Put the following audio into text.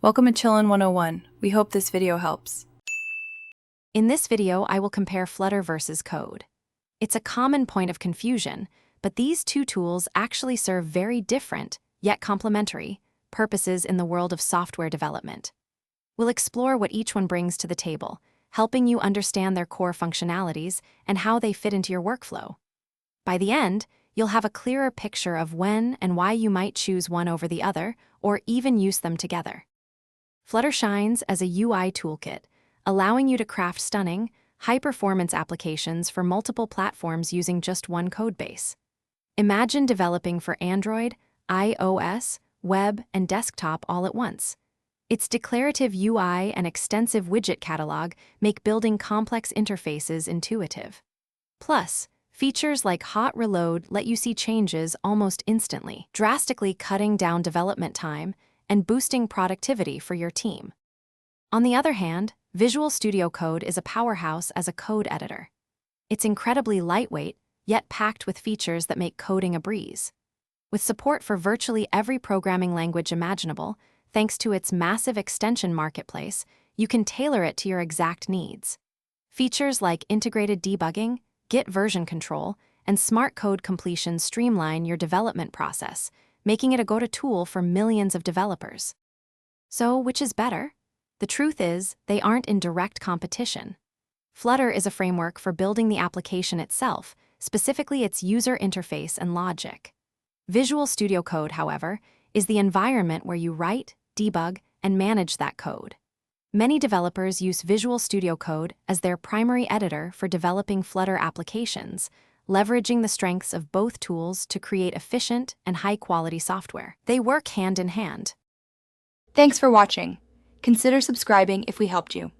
Welcome to Chillin' 101. We hope this video helps. In this video, I will compare Flutter versus Code. It's a common point of confusion, but these two tools actually serve very different, yet complementary, purposes in the world of software development. We'll explore what each one brings to the table, helping you understand their core functionalities and how they fit into your workflow. By the end, you'll have a clearer picture of when and why you might choose one over the other, or even use them together. Flutter shines as a UI toolkit, allowing you to craft stunning, high-performance applications for multiple platforms using just one codebase. Imagine developing for Android, iOS, web, and desktop all at once. Its declarative UI and extensive widget catalog make building complex interfaces intuitive. Plus, features like Hot Reload let you see changes almost instantly, drastically cutting down development time and boosting productivity for your team. On the other hand, Visual Studio Code is a powerhouse as a code editor. It's incredibly lightweight, yet packed with features that make coding a breeze. With support for virtually every programming language imaginable, thanks to its massive extension marketplace, you can tailor it to your exact needs. Features like integrated debugging, Git version control, and smart code completion streamline your development process, making it a go-to tool for millions of developers. So, which is better? The truth is, they aren't in direct competition. Flutter is a framework for building the application itself, specifically its user interface and logic. Visual Studio Code, however, is the environment where you write, debug, and manage that code. Many developers use Visual Studio Code as their primary editor for developing Flutter applications, leveraging the strengths of both tools to create efficient and high-quality software. They work hand in hand. Thanks for watching. Consider subscribing if we helped you.